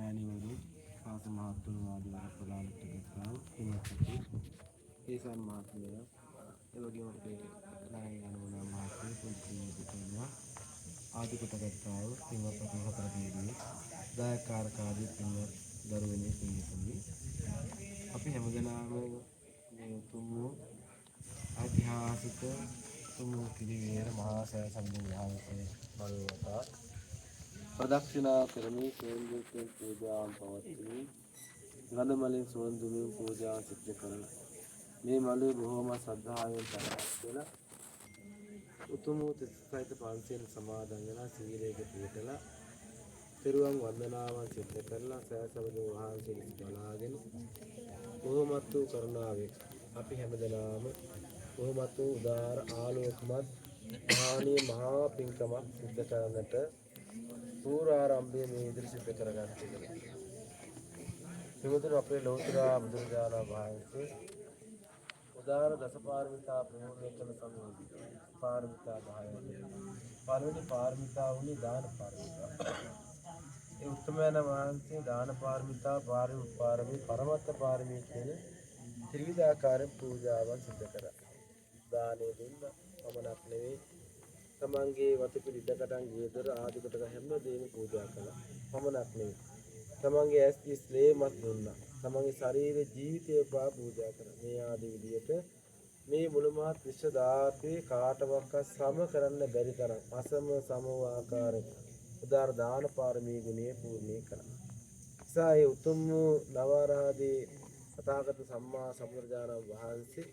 මෑණිවරු පාස මහත්තුරු ආදී වර ප්‍රදානට ගත්තා හිමකති ඒසන් මහත්මය එවැගේම අපේ නායක අනුගුණ මහත්මිය පුත්‍රී දුකනවා ආදී කොට ගත්තා හිමකති හතර දෙවියන් දායකාරකාදී පින්වත් දරුවනේ පින්තුනි අපි හැමදෙනාම මේ උතුම් වූ ඓතිහාසික උතුම් වූ කිරිවේර මහා සෑ සම්බුදු වහන්සේ බලවතා ප්‍රදක්ෂිනා කරමි සේන්ද්‍රයෙන් පූජාම් පවත්වමි ගන්ධමලින් සුවඳුමින් පූජා සිද්ධ කරන මේ මළුවේ බොහෝම ශ්‍රද්ධාවෙන් පටන් උතුම් වූ තිස්සයිත පන්සියල සමාදන් වෙලා සීලයක පිළිපදලා තෙරුවන් වන්දනාවන් සිද්ධ කරලා සෑ සම්බුදු වහන්සේ බලාගෙන බොහෝමත් වූ කරුණාවෙන් අපි හැමදෙනාම බොහෝමත් වූ උදාාර ආලෝකමත් මහානීය මහා පින්කමක් සිද්ධ කරන්නට පූර්වාරම්භයේ මේ ඉදිරි සිද්ධ කරගන්න තිබෙනවා. අපේ ලෞතර බුදුරජාණන් වහන්සේ උදාාර දසපාරමිතා ප්‍රමෝදය කළ සමයේදී පාරමිතා 10ක්. පළවෙනි පාරමිතා වුණේ දාන පාරමිතා. ඒ උත්තමයන් වහන්සේ දාන පාරමිතා, පාරමී, පරමත්ත පාරමී කියන ත්‍රිවිධාකාරයෙන් පූජාවන් සිදු කරා. දානෙ දුන්න පමණක් නෙවෙයි තමන්ගේ වතපිරි ඉඩකඩම් ගේදොර ආදී කොට හැම දෙයක්ම පූජා කළා. පමණක් නෙවෙයි තමන්ගේ ඇස් ඉස්ලේමත් දුන්නා. තමන්ගේ ශරීරයේ ජීවිතය පවා පූජා කළා. මේ ආදී විදියට මේ මුළුමහත් විශ්ව ධාතුවේ කාටවත් සම කරන්න බැරි තරම් අසම සම ආකාරයෙන් උදාර දාන පාරමී ගුණය පූර්ණේ කළා. සායේ උතුම් නවආරාදී තථාගත සම්මා සම්බුදුරජාණන් වහන්සේ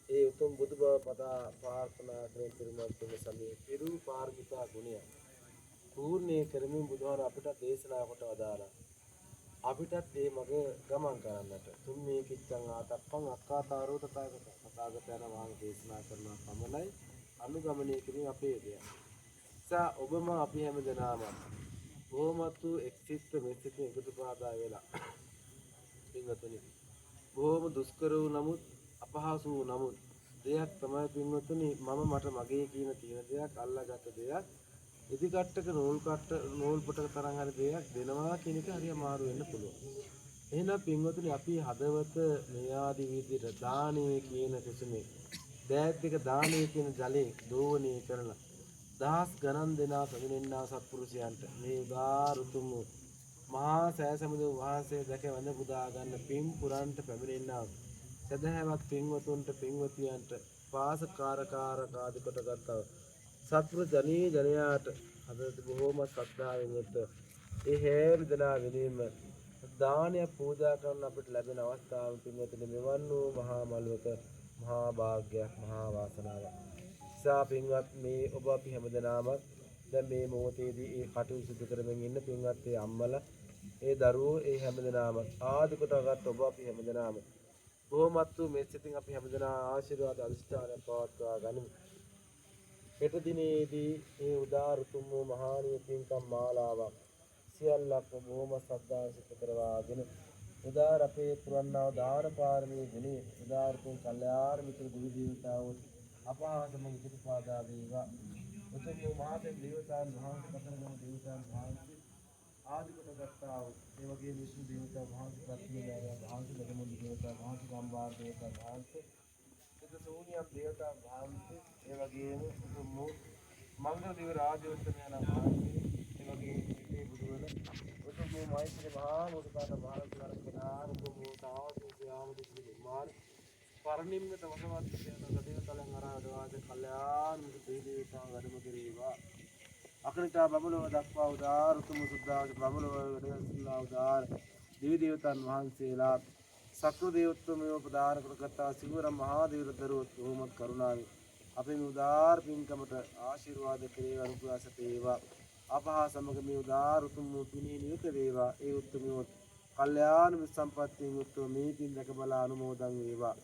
ඒ උතුම් බුදු බව පතා ප්‍රාර්ථනා කරන පිරුමත් තුන සමේ පිරු පාරමිතා ගුණය පූර්ණේ කරමින් බුදුහාර අපිට දේශනා කොට වදාළා. අපිටත් මේ මග ගමන් කරන්නට තුම්මේ කිච්ඡං ආතප්පං අක්ඛාතාරෝ තථාගතයන් වහන්සේ දේශනා කරන පමණයි අනුගමනය කිරීම අපේ දෙයක්. සා ඔබම අපි හැමදෙනාම බොහොමත් එක්සිට මෙසිට එකතු පාදා වෙලා පින්වතුනි බොහොම දුෂ්කර වූ නමුත් අපහසු වූ නමුත් දෙයක් තමයි පින්වතුනි මම මට මගේ කියන තියෙන දෙයක් අල්ලාගත් දෙයක් ඉදිකට්ටක නූල් පොටක තරම් හරි දෙයක් දෙනවා කියන එක හරි අමාරු වෙන්න පුළුවන්. එහෙනම් පින්වතුනි අපි හදවත මේ ආදී විදිහට දානීය කියන කුසුමේ දෑත් දෙක දානීය කියන ජලයේ දෝවණී කරලා දහස් ගණන් දෙනා පැමිණෙනා සත්පුරුෂයන්ට මේ උදාාර උතුම් මහා සෑ සමුදු වහන්සේ දැක වඳ පුදා ගන්න පින් පුරන්ට පැමිණෙනා සදහැවත් පින්වතුන්ට පින්වතියන්ට පාසකාරකාරකාදී කොට ගත්තා සත්පුරුෂ ජනී ජනයාට අද බොහෝම ශ්‍රද්ධාවෙන් යුක්ත ඒ හැම දෙනා වෙනුවෙන්ම දානය පූජා කරන අපිට ලැබෙන අවස්ථාව පින්වතුනි මෙවන් වූ මහා මළුවක මහා වාග්යක් මහා වාසනාවක්. සා පින්වත් මේ ඔබ අපි හැමදෙනාම දැන් මේ මොහොතේදී ඒ කටයුතු සිදු කරමින් ඉන්න පින්වත් ඒ අම්මලා ඒ දරුවෝ ඒ හැමදෙනාම ආදි කොටගත් ඔබ අපි හැමදෙනාම බොහොමත් වූ මේ සිතින් අපි හැමදෙනා ආශිර්වාද අධිෂ්ඨානය පවත්වා ගනිමු. හෙට දිනේදී මේ උදාාර උතුම් වූ මහානීය පින්කම් මාලාවක් සියල්ලක් බොහොම ශ්‍රද්ධාව සිත කරවාගෙන උදාාර අපේ පුරන්නා දාන පාරමී ගුණේ උදාාර තුන් කල්යාණ මිත්‍ර දෙවි දේවතාවෝ අපහාසම ඉතිපාදා වේවා. උතුම් වූ මහතෙන් දේවතාවුන් වහන්සේ කතරගම දේවතාවුන් වහන්සේ ආදි කොට ගත්තා වූ ඒ වගේ විසු දේවතාවුන් වහන්සේ ප්‍රතිමයායන් වහන්සේ ලගමුදු දේවතාවුන් වහන්සේ ගම්බාර දේවතාවුන් වහන්සේ සිත සෝනියම් දේවතාවුන් වහන්සේ ඒ වගේම උතුම් වූ මංගල දේව රාජවංශයන් වහන්සේ ඒ වගේ මේ බුදුවල උතුම් වූ මෛත්‍රී මහා මුදුපාත මහරජාණන් කෙනා උතුම් වූ තාවති ශ්‍යාම දුක්ඛ නිර්මාණ පරිනිම්මිත වසවත් කියන සදේවතලෙන් ආරාධවාද කල්යාණ මිත්‍ර දේවතාවුන් වැඩම කෙරේවා. අකනිතා බබලව දක්වා උදාාර උතුම් සුද්ධාව බබලව වැඩසිලා උදාාර දිවි දේවතාවුන් වහන්සේලා සක්‍ර දේවෝත්තමයෝ ප්‍රදාන කරගත්තා සිවුරම් මහා දේවදරුවෝ බොහොමත් කරුණාවෙන් අපේ මේ උදාාර පින්කමට ආශිර්වාද කෙරේවා අනුග්‍රහස වේවා. අපහා සමග මේ උදාාර උතුම් පිණී නියුත වේවා. ඒ උතුම්යෝ කල්යාණ මිත් සම්පත්තියෙන් උතුම් මේ පින් දැක බලා අනුමෝදන් වේවා.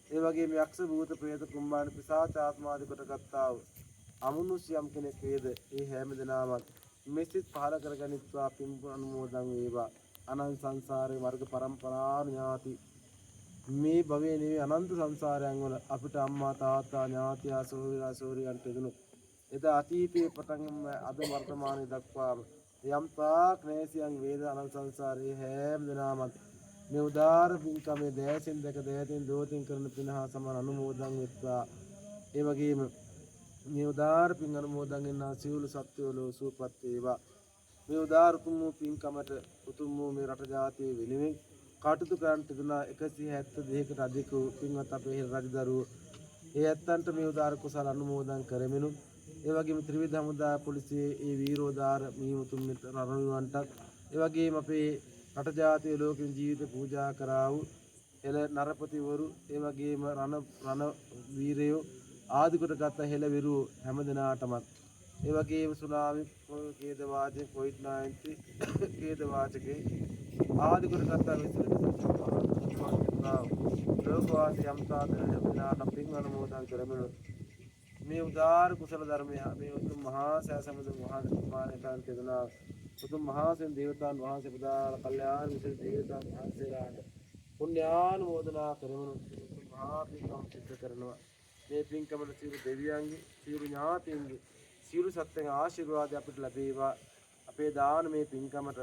ඒ වගේම යක්ෂ භූත ප්‍රේත කුම්භාන පිසාච ආත්මාදී කොට ගත්තා වූ අමනුෂ්‍යම් කෙනෙක් වේද ඒ හැම දෙනාම මෙසිත පහල කරගනිත්වා පින් අනුමෝදන් වේවා. අනන්ත සංසාරේ වර්ග පරම්පරා ඥාති මේ භවයේ නෙවෙයි අනන්ත සංසාරයන් වල අපිට අම්මා තාත්තා ඥාතියා සෝවිලා සෝරියන්ට දුණු එදා අතීතයේ පටන් අද වර්තමානයේ දක්වාම යම් තාක් නෑසියන් වේද අනන්ත සංසාරේ හැම දිනම මේ උදාර පින්කමේ දෑසින් දැක දෑතින් දෝතින් කරන පින හා සමාන අනුමෝදන් වෙත්වා. ඒ වගේම මේ උදාර පින් අනුමෝදන් වෙනා සියලු සත්වයෝ ලෝ සුවපත් වේවා. මේ උදාර උතුම් වූ පින්කමට උතුම් වූ මේ රට ජාතිය වෙනුවෙන් කටයුතු කරන්නට දුන 172කට අධික පින්වත් අපේ රජදරුවෝ ඒ ඇත්තන්ට මේ උදාර කුසල අනුමෝදන් කරමිනු ඒ වගේම ත්‍රිවිධ හමුදා පොලිසියේ ඒ වීරෝදාර මීමුතුන් රණවිරුවන්ටත් ඒ වගේම අපේ රට ජාතිය ලෝකෙන් ජීවිත පූජා කරා වූ එළ නරපතිවරු ඒ වගේම රණ වීරයෝ ආදි කොට ගත හෙළවිරු හැම දිනාටමත් ඒ වගේම සුනාමි කේද වාචක COVID-19 කේද වාචකේ ආදි කොට ගත ලෝකවාසී යම්තාදන දිනාට පින් අනුමෝදන් කරමිනු මේ උදාර කුසල ධර්මය මේ උතුම් මහා සෑසමුද මහා නිර්මාණයන් කෙරෙනා උතුම් මහා සෙන් දේවතාන් වහන්සේ පුදාන කල්යාණ මිත්‍ර දේවතාන් වහන්සේලාට පුණ්‍යානුමෝදනා කරමිනු උතුම් මහා පින්කම් සිද්ධ කරනවා. මේ පින්කමට සියලු දෙවියන්ගේ සියලු ඥාතීන්ගේ සියලු සත්ත්වයන්ගේ ආශිර්වාද අපිට ලැබේවා. අපේ දානමය පින්කමට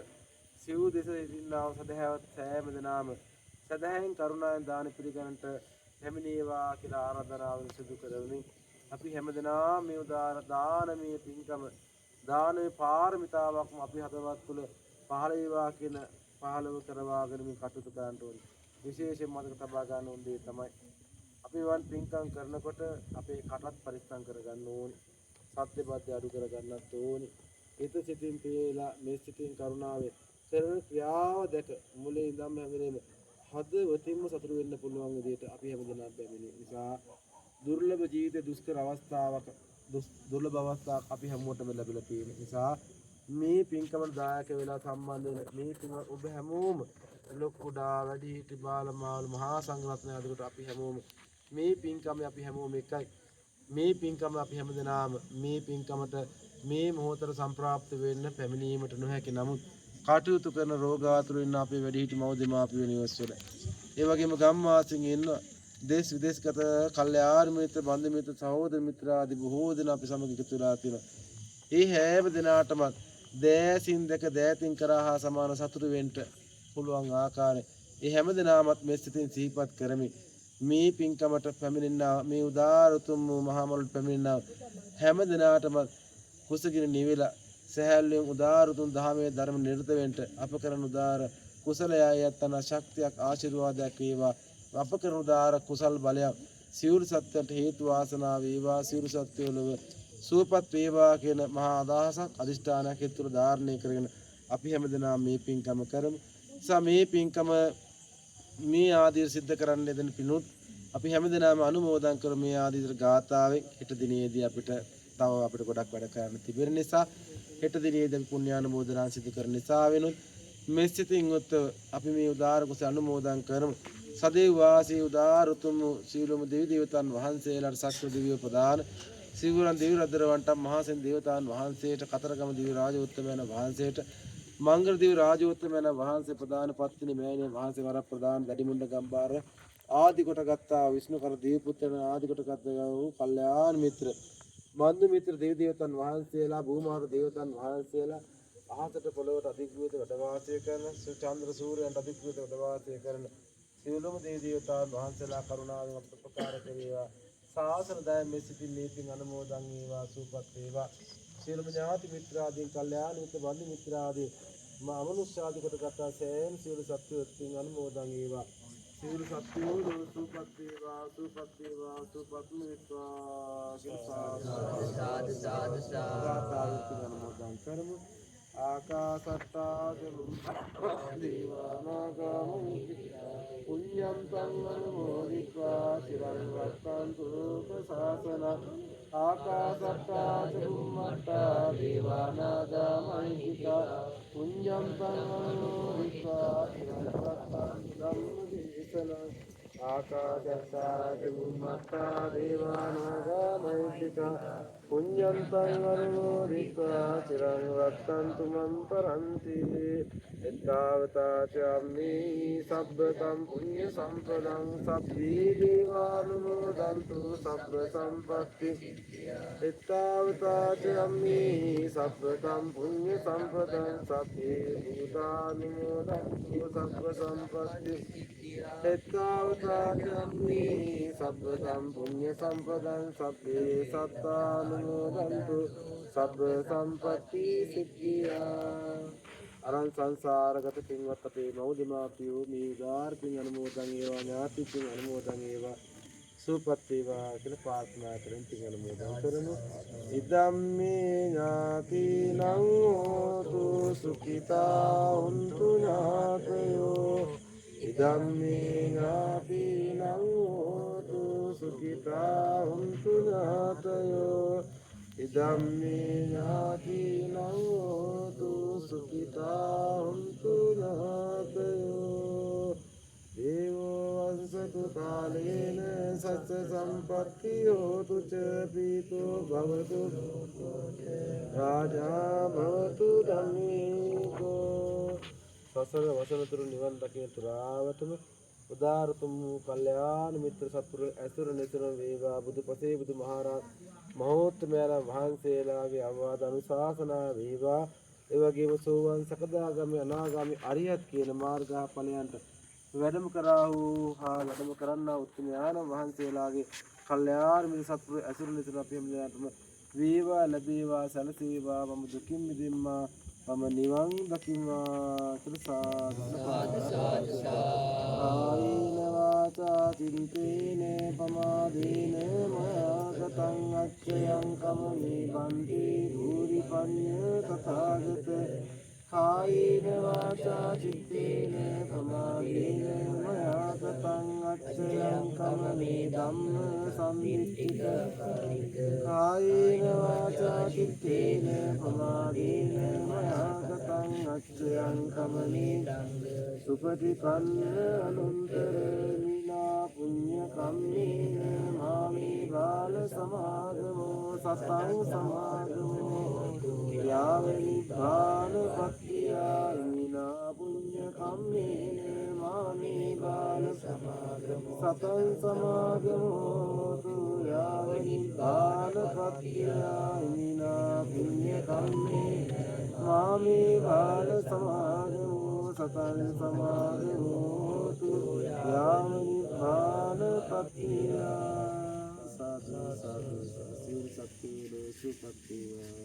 සිව් දෙස ඉන්නා සදහැවත් සෑම දෙනාම සදහෙන් කරුණාවෙන් දාන පිළිගන්නට හැමිනේවා කියලා ආරාධනාවෙන් සිදු කරමින් අපි හැමදෙනාම මේ උදාර දානමය පින්කම දානමය පාරමිතාවක්ම අපි හදවත් තුළ පහළ වේවා කියන පහළව කරවාගෙන මේ කටයුතු කරන්න ඕනේ. විශේෂයෙන් මතක තබා ගන්න ඕනේ තමයි අපි වන් පින්කම් කරනකොට අපේ කටත් පරිස්සම් කරගන්න ඕනේ. සත්‍ය බද්ධ අඩු කරගන්නත් ඕනේ. හිත සිතින් පේලා මේ සිතින් කරුණාවේ කරන ක්‍රියාව දැක මුලින් ඉඳන්ම හැමදේම හදවතින්ම සතුටු වෙන්න පුළුවන් විදිහට අපි හැමදෙනාම බැමිනේ නිසා දුර්ලභ ජීවිත දුෂ්කර අවස්ථාවක දුර්ලභ අවස්ථාවක් අපි හැමෝටම ලැබිලා තියෙන නිසා මේ පින්කමට දායක වෙලා සම්බන්ධ වෙන මේ පින් ඔබ හැමෝම ලොකුඩා වැඩිහිටි බාලමාල් මහා සංඝරත්නය අදකට අපි හැමෝම මේ පින්කම අපි හැමෝම එකයි. මේ පින්කම අපි හැමදෙනාම මේ පින්කමට මේ මොහොතට සම්ප්‍රාප්ත වෙන්න පැමිණීමට නොහැකි නමුත් කටයුතු කරන රෝගාතුර ඉන්න අපේ වැඩිහිටි මව් දෙමාපියෝ නිවස්වල ඒ වගේම ගම්වාසීන් ඉන්න දේශ විදේශගත කල්යාණ මිත්‍ර බන්ධු මිත්‍ර සහෝදර මිත්‍ර ආදී බොහෝ දෙනා අපි සමග එකතු වෙලා තියෙනවා. ඒ හැම දිනාටම දෑසින් දැක දෑතින් කරා හා සමාන සතුට වෙන්න පුළුවන් ආකාරයේ ඒ හැම දිනාමත් මේ සිතින් සිහිපත් කරමි. මේ පින්කමට පැමිණෙනා මේ උදාර උතුම් මහා මල් පැමිණෙනා හැම දිනාටම කුසගින නිවිලා සහැල්ලුවෙන් උදාර උතුම් දහමේ ධර්ම නිරත වෙන්න අප කරන උදාර කුසලයයි යත්තන ශක්තියක් ආශිර්වාදයක් වේවා. අප කරන උදාර කුසල් බලයක් සියලු සත්‍යයන්ට හේතු වාසනා වේවා. සියලු සත්‍යවල සුවපත් වේවා කියන මහා අදහසක් අදිෂ්ඨානයක් හේතුව ධාරණය කරගෙන අපි හැමදෙනාම මේ පින්කම කරමු. මේ පින්කම මේ ආදී සිද්ධ කරන්න දෙන පිණුත් අපි හැමදෙනාම අනුමෝදන් කරමු. මේ ආදී ගාථාවෙන් හෙට දිනේදී අපිට ගොඩක් වැඩ කරන්න තිබෙන නිසා හෙට දිනේදී අපි පුණ්‍යානුමෝදනා සිදු කරන නිසා වෙනුත් මේ සිතින් උත් අපි මේ උදාර කුසල අනුමෝදන් කරමු. සදේව වාසී උදාර උතුම් සීලොම දෙවි දේවතාන් වහන්සේලාට සක්‍ර දිව්‍ය ප්‍රදාන සිවුරන් දෙවි රදරවන්ට මහා සෙන් දේවතාන් වහන්සේට කතරගම දිව්‍ය රාජෝත්තමයන් වහන්සේට මංගල දිව්‍ය රාජෝත්තමයන් වහන්සේ ප්‍රදාන පත්තිනි මෑණියන් වහන්සේ වර ප්‍රදාන දඩිමුණ්ඩ ගම්බාර ආදි කොට ගත්තා විෂ්ණු කර දේව පුත්‍රයන් ආදි කොට ගත්තා වූ කල්යාණ මිත්‍ර බන්දු මිත්‍ර දෙවි දේවතාන් වහන්සේලා භූමාර දේවතාන් වහන්සේලා අහසට පොළොවට අධිග්‍රහිත වැඩ වාසය කරන චන්ද්‍ර සූර්යයන්ට අධිග්‍රහිත වැඩ වාසය කරන සියලුම දෙවි දේවතාන් වහන්සේලා කරුණාවෙන් අපට උපකාර කෙරේවා. සාසන දාය මේ සිටින් මේකින් අනුමෝදන් වේවා සූපත් වේවා. සියලුම ඥාති මිත්‍රාදීන් කල්යාණ මිත්‍ර බන්දු මිත්‍රාදී අමනුෂ්‍ය ආදී කොට ගත්තා සෑම සියලු සත්වයන් අනුමෝදන් වේවා. සියලු සත්වයෝ සූපත් වේවා සූපත් වේවා සූපත් වේවා. සාදු සාදු සාදු අනුමෝදන් කරමු. ආකාසට්ටා පුඤ්ඤං තං අනුමෝදිत्वा চিරං රක්ඛන්තු ශාසනං ආකාසට්ටා චුම්මට්ටා දේවානාගා මහිත්‍තිකා පුඤ්ඤං තං අනුමෝදිत्वा চিරං රක්ඛන්තු ධම්මදේශනං ආකාශත්තාච බුම්මත්තා දේවානාගා මහිද්దికා පුඤ්ඤන්තං අනුමෝදිत्वा චිරං රක්ඛන්තු මං පරන්ති එත්තාවතාචම්මේ සබ්බතම් පුඤ්ඤ සම්පදං සබ්බී දේවානුමෝදන්තු සබ්බ සම්පත්ති එත්තාවතාචම්මේ සබ්බතම් පුඤ්ඤ සම්පදං සබ්බේ භූතානුමෝදන්තු සබ්බ සම්පත්ති එත්තාවතාචම්මේ සබ්බතම් පුඤ්ඤ සම්පදං සබ්බේ සත්තානුමෝදන්තු සබ්බ සම්පත්ති සිද්ධියා අරන් සංසාරගත පින්වත් අපේ මෞදමාපියෝ මේ උදාාරකින් අනුමෝදන් වේවා ඥාතිකින් අනුමෝදන් වේවා සුවපත් වේවා කියලා ප්‍රාර්ථනා කරමින් පින් අනුමෝදන් කරමු. ඉදම්මේ ඥාතිනං හෝතු සුඛිතා හුන්තු ඥාතයෝ ඉදම්මේ ඥාතිනං හෝතු සුඛිතා හුන්තු ඥාතයෝ ඉදම්මේ ඥාතිනං හෝතු සුඛිතා හුන්තු ඥාතයෝ දේවෝ වංශතු කාලේන සච්ච සම්පත්ති හෝතු ච පීතෝ භවතු රාජා භවතු ධම්මිකෝ සසර වසනතුරු නිවන් දකින තුරාවතම උදාරතුම් වූ කල්යාණ මිත්‍ර සත්පුරු ඇසුර නිතර වේවා බුදුපසේ බුදුමහරහත් මහෝත්තමයන් වහන්සේලාගේ අවවාද අනුශාසනා වේවා ඒ වගේම සෝවාන් සකදාගාමී අනාගාමී අරියත් කියන මාර්ගඵලයන්ට වැඩම කරා වූ හා වැඩම කරන්නා උත්තම ඥාන වහන්සේලාගේ කල්යාණ මිත්‍ර සත්පුරු ඇසුර නිතර අපි හැමදාටම වේවා ලැබේවා සැලසේවා මම දුකින් මිදෙම්මා මම නිවන් දකින්වා ආයන වාචා චින්තේන පමාදේන මයගතං අච්චයං කමමේ බන්ති භූරි පඤ්ඤ තථාගත කායේන වාචා චිත්තේන පමාදේන මයගතං අච්චයං කමමේ ධම්ම සම්මිච්ඡිත කායේන වාචා චිත්තේන පමාදේන මයගතං අච්චයං කමමේ සුපටිපන්න අනුත්තර විනා පුඤ්ඤ කම්මේන මාමේ බාල සමාගමෝ සතං සමාගමෝ යාව නිපාන පත්‍තියා විනා පුඤ්ඤ කම්මේන මාමේ බාල සමාගමෝ සතං සමාගමෝ යාව නිපාන පත්‍තියා විනා පුඤ්ඤ කම්මේන මාමේ බාල සමාගමෝ සතං සමාගමෝතු යාව නිපාන පත්‍තියා සාදු සාදු සිල් සත්‍ය දෝසු පත්‍තිවා